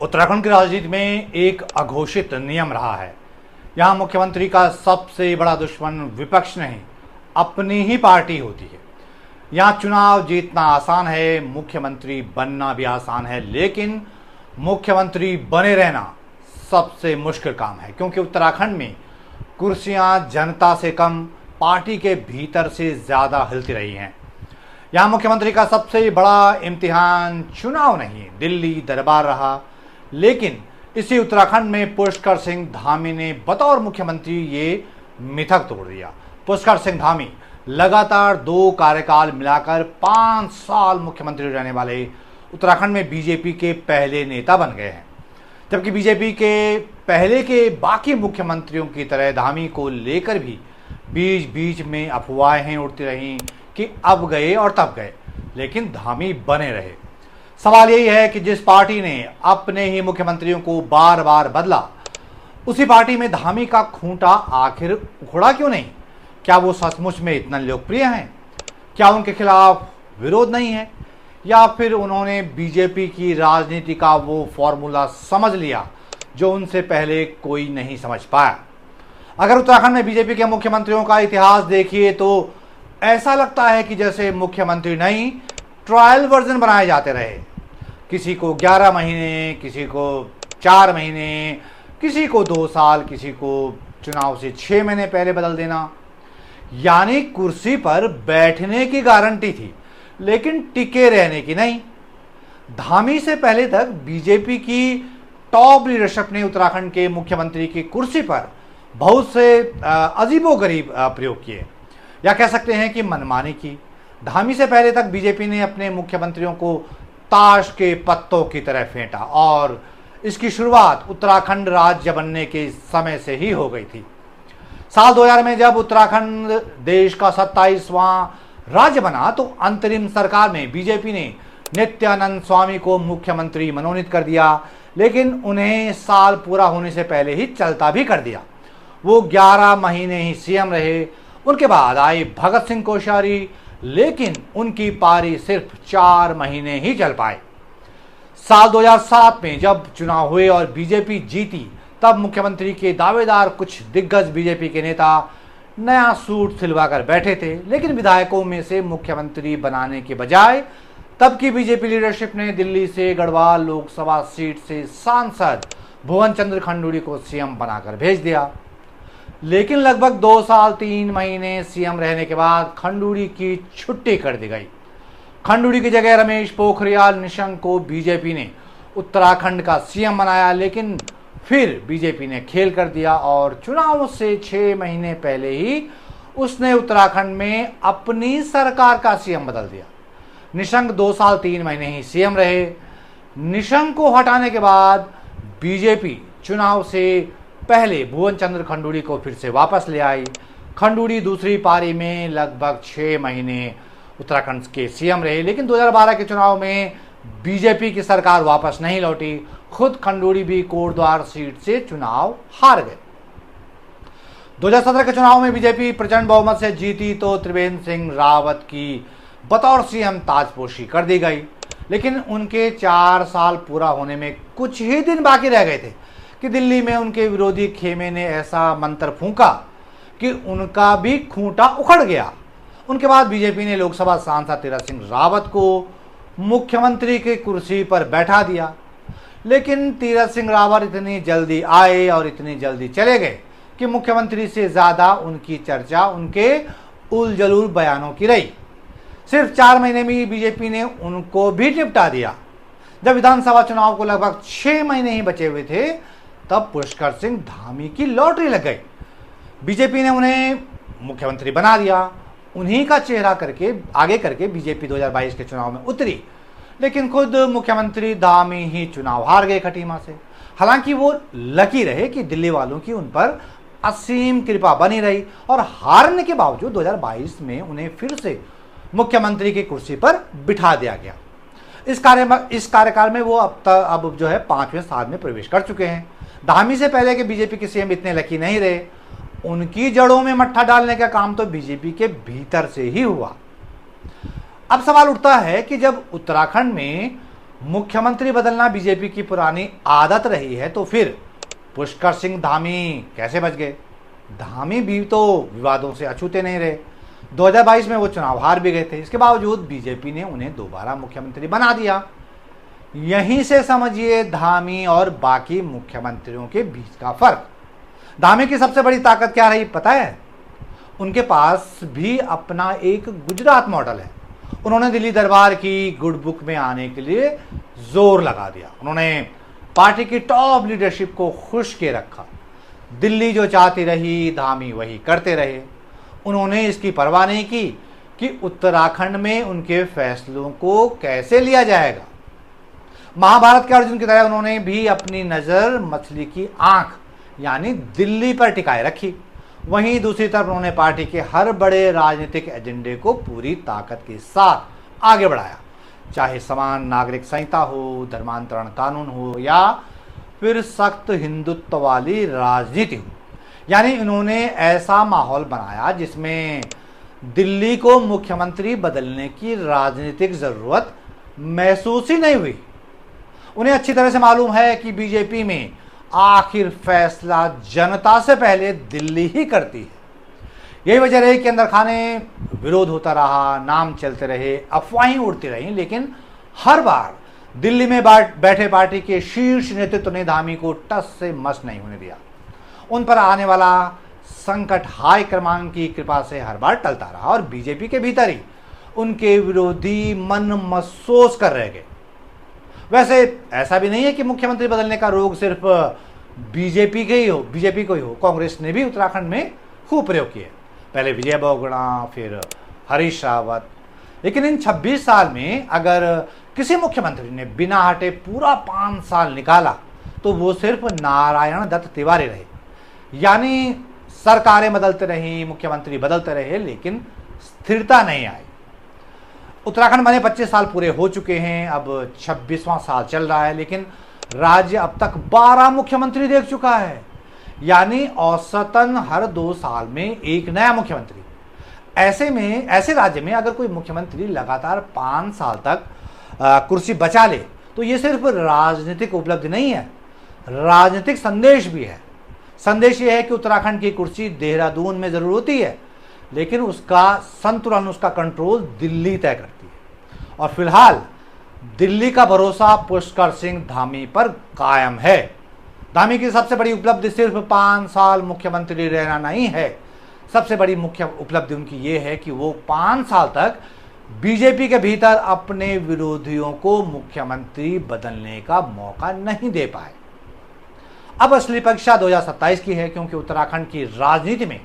उत्तराखंड की राजनीति में एक अघोषित नियम रहा है। यहाँ मुख्यमंत्री का सबसे बड़ा दुश्मन विपक्ष नहीं, अपनी ही पार्टी होती है। यहाँ चुनाव जीतना आसान है, मुख्यमंत्री बनना भी आसान है, लेकिन मुख्यमंत्री बने रहना सबसे मुश्किल काम है, क्योंकि उत्तराखंड में कुर्सियां जनता से कम पार्टी के भीतर से ज्यादा हिलती रही हैं। यहाँ मुख्यमंत्री का सबसे बड़ा इम्तिहान चुनाव नहीं, दिल्ली दरबार रहा, लेकिन इसी उत्तराखंड में पुष्कर सिंह धामी ने बतौर मुख्यमंत्री ये मिथक तोड़ दिया। पुष्कर सिंह धामी लगातार 2 कार्यकाल मिलाकर 5 साल मुख्यमंत्री रहने वाले उत्तराखंड में बीजेपी के पहले नेता बन गए हैं, जबकि बीजेपी के पहले के बाकी मुख्यमंत्रियों की तरह धामी को लेकर भी बीच बीच में अफवाहें उड़ती रहीं कि अब गए और तब गए, लेकिन धामी बने रहे। सवाल यही है कि जिस पार्टी ने अपने ही मुख्यमंत्रियों को बार बार बदला, उसी पार्टी में धामी का खूंटा आखिर उखड़ा क्यों नहीं? क्या वो सचमुच में इतना लोकप्रिय हैं? क्या उनके खिलाफ विरोध नहीं है, या फिर उन्होंने बीजेपी की राजनीति का वो फॉर्मूला समझ लिया जो उनसे पहले कोई नहीं समझ पाया? अगर उत्तराखंड में बीजेपी के मुख्यमंत्रियों का इतिहास देखिए तो ऐसा लगता है कि जैसे मुख्यमंत्री नहीं, ट्रायल वर्जन बनाए जाते रहे। किसी को 11 महीने, किसी को 4 महीने, किसी को 2 साल, किसी को चुनाव से 6 महीने पहले बदल देना। यानी कुर्सी पर बैठने की गारंटी थी, लेकिन टिके रहने की नहीं। धामी से पहले तक बीजेपी की टॉप लीडरशिप ने उत्तराखंड के मुख्यमंत्री की कुर्सी पर बहुत से अजीबोगरीब प्रयोग किए, या कह सकते हैं कि मनमानी की। धामी से पहले तक बीजेपी ने अपने मुख्यमंत्रियों को ताश के पत्तों की तरह फेंटा, और इसकी शुरुआत उत्तराखंड राज्य बनने के समय से ही हो गई थी। साल 2000 में जब उत्तराखंड देश का 27वां राज्य बना तो अंतरिम सरकार में बीजेपी ने नित्यानंद स्वामी को मुख्यमंत्री मनोनीत कर दिया, लेकिन उन्हें साल पूरा होने से पहले ही चलता भी कर दिया। वो 11 महीने ही सीएम रहे। उनके बाद आए भगत सिंह कोश्यारी, लेकिन उनकी पारी सिर्फ 4 महीने ही चल पाए। साल 2007 में जब चुनाव हुए और बीजेपी जीती, तब मुख्यमंत्री के दावेदार कुछ दिग्गज बीजेपी के नेता नया सूट सिलवाकर बैठे थे, लेकिन विधायकों में से मुख्यमंत्री बनाने के बजाय तब की बीजेपी लीडरशिप ने दिल्ली से गढ़वाल लोकसभा सीट से सांसद भुवन चंद्र खंडूड़ी को सीएम बनाकर भेज दिया। लेकिन लगभग 2 साल 3 महीने सीएम रहने के बाद खंडूड़ी की छुट्टी कर दी गई। खंडूड़ी की जगह रमेश पोखरियाल निशंक को बीजेपी ने उत्तराखंड का सीएम बनाया, लेकिन फिर बीजेपी ने खेल कर दिया और चुनाव से 6 महीने पहले ही उसने उत्तराखंड में अपनी सरकार का सीएम बदल दिया। निशंक 2 साल 3 महीने ही सीएम रहे। निशंक को हटाने के बाद बीजेपी चुनाव से पहले भुवन चंद्र खंडूड़ी को फिर से वापस ले आई। खंडूड़ी दूसरी पारी में लगभग 6 महीने उत्तराखंड के सीएम रहे, लेकिन 2012 के चुनाव में बीजेपी की सरकार वापस नहीं लौटी। खुद खंडूड़ी भी कोटद्वार सीट से चुनाव हार गए। 2017 के चुनाव में बीजेपी प्रचंड बहुमत से जीती तो त्रिवेंद्र सिंह रावत की बतौर सीएम ताजपोशी कर दी गई, लेकिन उनके 4 साल पूरा होने में कुछ ही दिन बाकी रह गए थे कि दिल्ली में उनके विरोधी खेमे ने ऐसा मंत्र फूंका कि उनका भी खूंटा उखड़ गया। उनके बाद बीजेपी ने लोकसभा सांसद तीरथ सिंह रावत को मुख्यमंत्री की कुर्सी पर बैठा दिया, लेकिन तीरथ सिंह रावत इतनी जल्दी आए और इतनी जल्दी चले गए कि मुख्यमंत्री से ज्यादा उनकी चर्चा उनके उलझुल बयानों की रही। सिर्फ 4 महीने में बीजेपी ने उनको भी निपटा दिया। जब विधानसभा चुनाव को लगभग 6 महीने ही बचे हुए थे, तब पुष्कर सिंह धामी की लॉटरी लग गई। बीजेपी ने उन्हें मुख्यमंत्री बना दिया। उन्हीं का चेहरा करके आगे करके बीजेपी 2022 के चुनाव में उतरी, लेकिन खुद मुख्यमंत्री धामी ही चुनाव हार गए खटीमा से। हालांकि वो लकी रहे कि दिल्ली वालों की उन पर असीम कृपा बनी रही, और हारने के बावजूद 2022 में उन्हें फिर से मुख्यमंत्री की कुर्सी पर बिठा दिया गया। इस कार्यकाल में वो अब जो है 5वें साल में प्रवेश कर चुके हैं। धामी से पहले के बीजेपी के सीएम इतने लकी नहीं रहे। उनकी जड़ों में मट्ठा डालने का काम तो बीजेपी के भीतर से ही हुआ। अब सवाल उठता है कि जब उत्तराखंड में मुख्यमंत्री बदलना बीजेपी की पुरानी आदत रही है, तो फिर पुष्कर सिंह धामी कैसे बच गए? धामी भी तो विवादों से अछूते नहीं रहे। 2022 में वो चुनाव हार भी गए थे, इसके बावजूद बीजेपी ने उन्हें दोबारा मुख्यमंत्री बना दिया। यहीं से समझिए धामी और बाकी मुख्यमंत्रियों के बीच का फर्क। धामी की सबसे बड़ी ताकत क्या रही पता है? उनके पास भी अपना एक गुजरात मॉडल है। उन्होंने दिल्ली दरबार की गुड बुक में आने के लिए जोर लगा दिया। उन्होंने पार्टी की टॉप लीडरशिप को खुश के रखा। दिल्ली जो चाहती रही धामी वही करते रहे। उन्होंने इसकी परवाह नहीं की कि उत्तराखंड में उनके फैसलों को कैसे लिया जाएगा। महाभारत के अर्जुन की तरह उन्होंने भी अपनी नजर मछली की आंख यानी दिल्ली पर टिकाए रखी। वहीं दूसरी तरफ उन्होंने पार्टी के हर बड़े राजनीतिक एजेंडे को पूरी ताकत के साथ आगे बढ़ाया, चाहे समान नागरिक संहिता हो, धर्मांतरण कानून हो या फिर सख्त हिंदुत्व वाली राजनीति हो। यानी उन्होंने ऐसा माहौल बनाया जिसमें दिल्ली को मुख्यमंत्री बदलने की राजनीतिक जरूरत महसूस ही नहीं हुई। उन्हें अच्छी तरह से मालूम है कि बीजेपी में आखिर फैसला जनता से पहले दिल्ली ही करती है। यही वजह रही कि अंदर खाने विरोध होता रहा, नाम चलते रहे, अफवाहें उड़ती रहीं, लेकिन हर बार दिल्ली में बैठे पार्टी के शीर्ष नेतृत्व ने धामी को टस से मस नहीं होने दिया। उन पर आने वाला संकट हाईकमान की कृपा से हर बार टलता रहा और बीजेपी के भीतर ही उनके विरोधी मन महसूस कर रह गए। वैसे ऐसा भी नहीं है कि मुख्यमंत्री बदलने का रोग सिर्फ बीजेपी को ही हो। कांग्रेस ने भी उत्तराखंड में खूब प्रयोग किए, पहले विजय बहुगुणा, फिर हरीश रावत। लेकिन इन 26 साल में अगर किसी मुख्यमंत्री ने बिना हटे पूरा 5 साल निकाला तो वो सिर्फ नारायण दत्त तिवारी रहे। यानी सरकारें बदलते रही, मुख्यमंत्री बदलते रहे, लेकिन स्थिरता नहीं आई। उत्तराखंड बने 25 साल पूरे हो चुके हैं, अब 26वां साल चल रहा है, लेकिन राज्य अब तक 12 मुख्यमंत्री देख चुका है। यानी औसतन हर 2 साल में एक नया मुख्यमंत्री। ऐसे राज्य में अगर कोई मुख्यमंत्री लगातार 5 साल तक कुर्सी बचा ले तो ये सिर्फ राजनीतिक उपलब्धि नहीं है, राजनीतिक संदेश भी है। संदेश ये है कि उत्तराखंड की कुर्सी देहरादून में जरूर होती है, लेकिन उसका संतुलन, उसका कंट्रोल दिल्ली तय करती है। और फिलहाल दिल्ली का भरोसा पुष्कर सिंह धामी पर कायम है। धामी की सबसे बड़ी उपलब्धि सिर्फ 5 साल मुख्यमंत्री रहना नहीं है। सबसे बड़ी मुख्य उपलब्धि उनकी ये है कि वो 5 साल तक बीजेपी के भीतर अपने विरोधियों को मुख्यमंत्री बदलने का मौका नहीं दे पाए। अब असली परीक्षा 2027 की है, क्योंकि उत्तराखंड की राजनीति में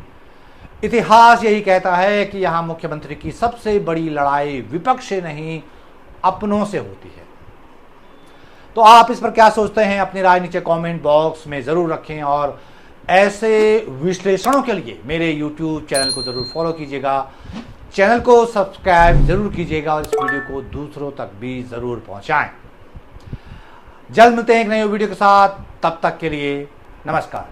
इतिहास यही कहता है कि यहां मुख्यमंत्री की सबसे बड़ी लड़ाई विपक्ष से नहीं अपनों से होती है। तो आप इस पर क्या सोचते हैं? अपनी राय नीचे कमेंट बॉक्स में जरूर रखें और ऐसे विश्लेषणों के लिए मेरे YouTube चैनल को जरूर फॉलो कीजिएगा, चैनल को सब्सक्राइब जरूर कीजिएगा और इस वीडियो को दूसरों तक भी जरूर पहुंचाएं। जल्द मिलते हैं एक नई वीडियो के साथ, तब तक के लिए नमस्कार।